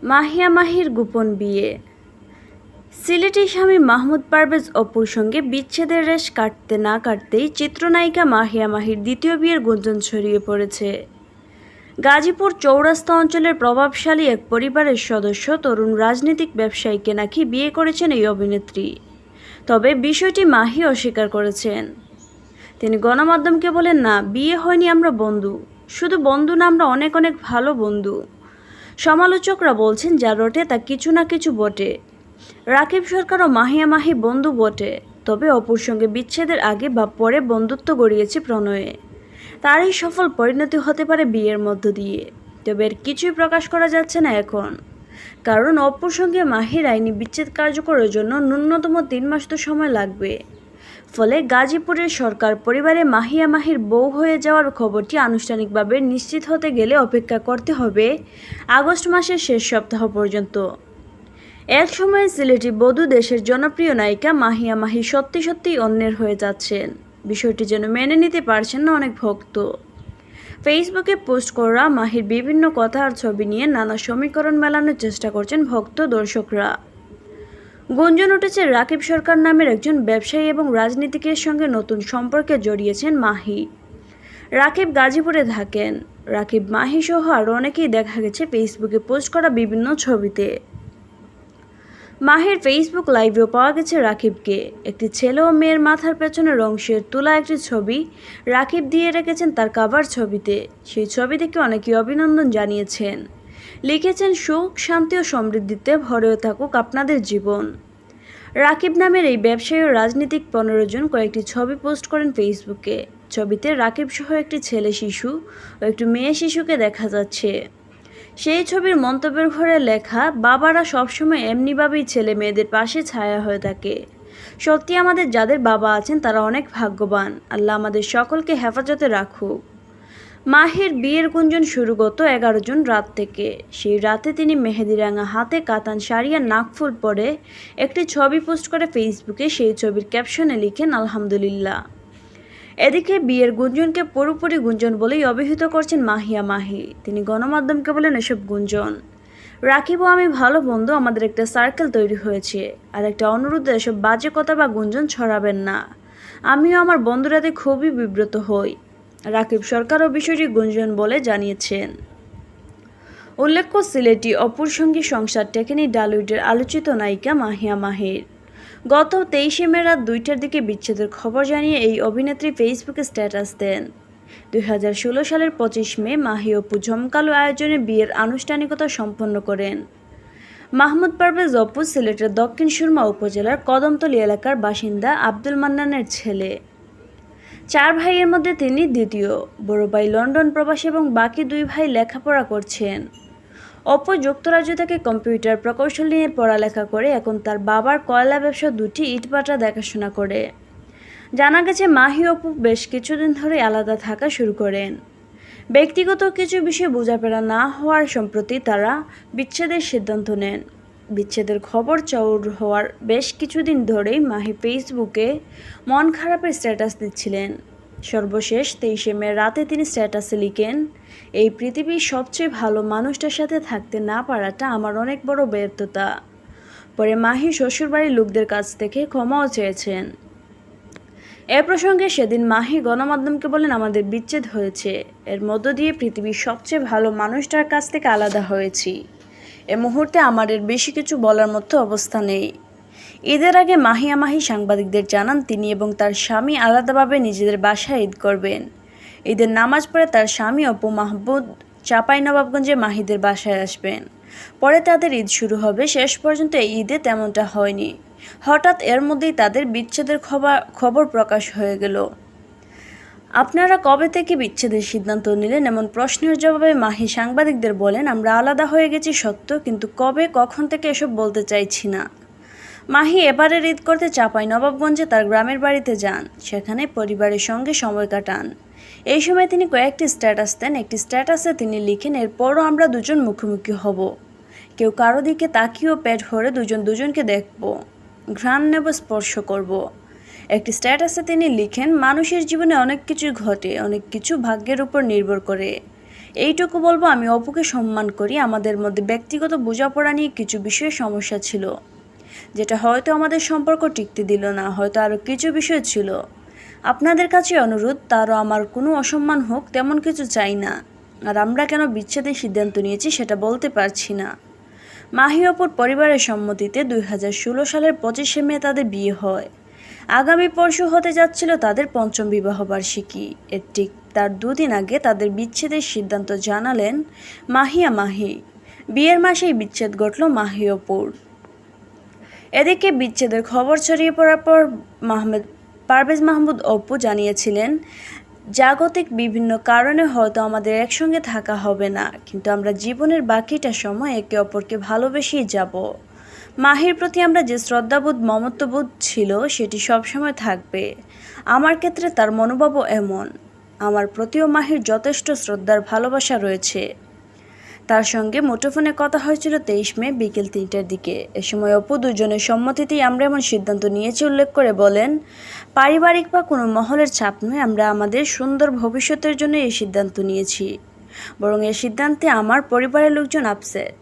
মাহিয়া মাহির গোপন বিয়ে। সিলেটি স্বামী মাহমুদ পারভেজ অপুর সঙ্গে বিচ্ছেদের রেশ কাটতে না কাটতেই চিত্রনায়িকা মাহিয়া মাহির দ্বিতীয় বিয়ের গুঞ্জন ছড়িয়ে পড়েছে। গাজীপুর চৌরাস্তা অঞ্চলের প্রভাবশালী এক পরিবারের সদস্য তরুণ রাজনৈতিক ব্যবসায়ীকে নাকি বিয়ে করেছেন এই অভিনেত্রী। তবে বিষয়টি মাহি অস্বীকার করেছেন। তিনি গণমাধ্যমকে বলেন, না, বিয়ে হয়নি, আমরা বন্ধু। শুধু বন্ধু না, আমরা অনেক অনেক ভালো বন্ধু। সমালোচকরা বলছেন, যা রটে তা কিছু না কিছু বটে। রাকিব সরকার ও মাহিয়া মাহি বন্ধু বটে, তবে অপুর সঙ্গে বিচ্ছেদের আগে বা পরে বন্ধুত্ব গড়িয়েছে প্রণয়ে। তারই সফল পরিণতি হতে পারে বিয়ের মধ্য দিয়ে। তবে এর কিছুই প্রকাশ করা যাচ্ছে না এখন, কারণ অপুর সঙ্গে মাহির আইনি বিচ্ছেদ কার্যকরের জন্য ন্যূনতম 3 মাস তো সময় লাগবে। ফলে গাজীপুরের সরকার পরিবারে মাহিয়া মাহির বউ হয়ে যাওয়ার খবরটি আনুষ্ঠানিকভাবে নিশ্চিত হতে গেলে অপেক্ষা করতে হবে আগস্ট মাসের শেষ সপ্তাহ পর্যন্ত। এক সময়ে সিলেটি বধূ দেশের জনপ্রিয় নায়িকা মাহিয়া মাহি সত্যি সত্যিই অন্যের হয়ে যাচ্ছেন। বিষয়টি যেন মেনে নিতে পারছেন না অনেক ভক্ত। ফেসবুকে পোস্ট করা মাহির বিভিন্ন কথা আর ছবি নিয়ে নানা সমীকরণ মেলানোর চেষ্টা করছেন ভক্ত দর্শকরা। গুঞ্জন উঠেছে, রাকিব সরকার নামের একজন ব্যবসায়ী এবং রাজনীতিকের সঙ্গে নতুন সম্পর্কে জড়িয়েছেন মাহি। রাকিব গাজীপুরে থাকেন। রাকিব, মাহি সহ আরও অনেকেই দেখা গেছে ফেসবুকে পোস্ট করা বিভিন্ন ছবিতে। মাহির ফেসবুক লাইভেও পাওয়া গেছে রাকিবকে। একটি ছেলে ও মেয়ের মাথার পেছনের অংশের তোলা একটি ছবি রাকিব দিয়ে রেখেছেন তার কাভার ছবিতে। সেই ছবি দেখে অনেকেই অভিনন্দন জানিয়েছেন। লিখেছেন, সুখ, শান্তি ও সমৃদ্ধিতে ভরেও থাকুক আপনাদের জীবন। রাকিব নামের এই ব্যবসায়ী ও রাজনীতিক 15 জন কয়েকটি ছবি পোস্ট করেন ফেসবুকে। ছবিতে রাকিব সহ একটি ছেলে শিশু ও একটি মেয়ে শিশুকে দেখা যাচ্ছে। সেই ছবির মন্তব্যের ঘরে লেখা, বাবারা সবসময় এমনিভাবেই ছেলে মেয়েদের পাশে ছায়া হয়ে থাকে। সত্যি আমাদের যাদের বাবা আছেন তারা অনেক ভাগ্যবান। আল্লাহ আমাদের সকলকে হেফাজতে রাখুক। মাহির বিয়ের গুঞ্জন শুরু গত 11 জুন রাত থেকে। সেই রাতে তিনি মেহেদিরাঙা হাতে কাতান শাড়ি আর নাকফুল পরে একটি ছবি পোস্ট করে ফেসবুকে। সেই ছবির ক্যাপশনে লিখেন, আলহামদুলিল্লাহ। এদিকে বিয়ের গুঞ্জনকে পুরোপুরি গুঞ্জন বলেই অভিহিত করছেন মাহিয়া মাহি। তিনি গণমাধ্যমকে বলেন, এসব গুঞ্জন। রাকিব ও আমি ভালো বন্ধু, আমাদের একটা সার্কেল তৈরি হয়েছে। আর একটা অনুরোধ, এসব বাজে কথা বা গুঞ্জন ছড়াবেন না। আমিও আমার বন্ধুরাতে খুবই বিব্রত হই। রাকিব সরকারও বিষয়টি গুঞ্জন বলে জানিয়েছেন। উল্লেখ্য, সিলেটি অপুর সঙ্গে সংসার টেকেনি ডালিউডের আলোচিত নায়িকা মাহিয়া মাহির। গত 23 মে রাত 2টার দিকে বিচ্ছেদের খবর জানিয়ে এই অভিনেত্রী ফেসবুকে স্ট্যাটাস দেন। 2016 সালের 25 মে মাহি অপু জমকালো আয়োজনে বিয়ের আনুষ্ঠানিকতা সম্পন্ন করেন। মাহমুদ পারভেজ অপু সিলেটের দক্ষিণ সুরমা উপজেলার কদমতলী এলাকার বাসিন্দা আব্দুল মান্নানের ছেলে। 4 ভাইয়ের মধ্যে তিনি দ্বিতীয়। বড় ভাই লন্ডন প্রবাসী এবং বাকি 2 ভাই লেখাপড়া করছেন। অপু যুক্তরাজ্য থেকে কম্পিউটার প্রকৌশল নিয়ে পড়ালেখা করে এখন তার বাবার কয়লা ব্যবসা 2টি ইটভাটা দেখাশোনা করে। জানা গেছে, মাহি অপু বেশ কিছুদিন ধরে আলাদা থাকা শুরু করেন। ব্যক্তিগত কিছু বিষয়ে বোঝাপড়া না হওয়ার সম্প্রতি তারা বিচ্ছেদের সিদ্ধান্ত নেন। বিচ্ছেদের খবর চাউর হওয়ার বেশ কিছুদিন ধরেই মাহি ফেসবুকে মন খারাপের স্ট্যাটাস দিচ্ছিলেন। সর্বশেষ 23 মে রাতে তিনি স্ট্যাটাসে লিখেন, এই পৃথিবীর সবচেয়ে ভালো মানুষটার সাথে থাকতে না পারাটা আমার অনেক বড় ব্যর্থতা। পরে মাহি শ্বশুরবাড়ির লোকদের কাছ থেকে ক্ষমাও চেয়েছেন। এ প্রসঙ্গে সেদিন মাহি গণমাধ্যমকে বলেন, আমাদের বিচ্ছেদ হয়েছে। এর মধ্য দিয়ে পৃথিবীর সবচেয়ে ভালো মানুষটার কাছ থেকে আলাদা হয়েছি। এ মুহূর্তে আমার এর বেশি কিছু বলার মতো অবস্থা নেই। ঈদের আগে মাহিয়া মাহি সাংবাদিকদের জানান, তিনি এবং তার স্বামী আলাদাভাবে নিজেদের বাসায় ঈদ করবেন। ঈদের নামাজ পড়ে তার স্বামী অপু মাহমুদ চাঁপাইনবাবগঞ্জে মাহিদের বাসায় আসবেন। পরে তাদের ঈদ শুরু হবে। শেষ পর্যন্ত এই ঈদে তেমনটা হয়নি। হঠাৎ এর মধ্যেই তাদের বিচ্ছেদের খবর প্রকাশ হয়ে গেল। আপনারা কবে থেকে বিচ্ছেদের সিদ্ধান্ত নিলেন? এমন প্রশ্নের জবাবে মাহি সাংবাদিকদের বলেন, আমরা আলাদা হয়ে গেছি সত্য, কিন্তু কবে কখন থেকে এসব বলতে চাইছি না। মাহি এবারের ঈদ করতে চাঁপাইনবাবগঞ্জে তার গ্রামের বাড়িতে যান। সেখানে পরিবারের সঙ্গে সময় কাটান। এই সময় তিনি কয়েকটি স্ট্যাটাস দেন। একটি স্ট্যাটাসে তিনি লিখেন, এরপরও আমরা দুজন মুখোমুখি হব। কেউ কারো দিকে তাকিয়েও পেট ভরে দুজন দুজনকে দেখব, ঘ্রাণ নেব, স্পর্শ করব। একটি স্ট্যাটাসে তিনি লিখেন, মানুষের জীবনে অনেক কিছু ঘটে, অনেক কিছু ভাগ্যের উপর নির্ভর করে। এইটুকু বলবো, আমি অপুকে সম্মান করি। আমাদের মধ্যে ব্যক্তিগত বোঝাপড়া নিয়ে কিছু বিষয়ে সমস্যা ছিল, যেটা হয়তো আমাদের সম্পর্ক টিকতে দিল না। হয়তো আরও কিছু বিষয় ছিল। আপনাদের কাছে অনুরোধ, তারও আমার কোনো অসম্মান হোক তেমন কিছু চাই না। আর আমরা কেন বিচ্ছেদের সিদ্ধান্ত নিয়েছি সেটা বলতে পারছি না। মাহি অপুর পরিবারের সম্মতিতে 2016 সালের 25শে মে তাদের বিয়ে হয়। আগামী পরশু হতে যাচ্ছিল তাদের পঞ্চম বিবাহবার্ষিকী। এর ঠিক তার দুদিন আগে তাদের বিচ্ছেদের সিদ্ধান্ত জানালেন মাহি। বিয়ের মাসেই বিচ্ছেদ ঘটল মাহি অপুর। এদিকে বিচ্ছেদের খবর ছড়িয়ে পড়ার পর পারভেজ মাহমুদ অপু জানিয়েছিলেন, জাগতিক বিভিন্ন কারণে হয়তো আমাদের একসঙ্গে থাকা হবে না, কিন্তু আমরা জীবনের বাকিটা সময় একে অপরকে ভালোবেসেই যাব। মাহির প্রতি আমরা যে শ্রদ্ধাবোধ মমত্ববোধ ছিল সেটি সবসময় থাকবে। আমার ক্ষেত্রে তার মনোভাবও এমন। আমার প্রতিও মাহির যথেষ্ট শ্রদ্ধার ভালোবাসা রয়েছে। তার সঙ্গে মুঠোফোনে কথা হয়েছিল 23 মে বিকেল 3টার দিকে। এ সময় অপু দুজনের সম্মতিতেই আমরা এমন সিদ্ধান্ত নিয়েছি উল্লেখ করে বলেন, পারিবারিক বা কোনো মহলের চাপ নয়, আমরা আমাদের সুন্দর ভবিষ্যতের জন্য এই সিদ্ধান্ত নিয়েছি। বরং এই সিদ্ধান্তে আমার পরিবারের লোকজন আপসেট।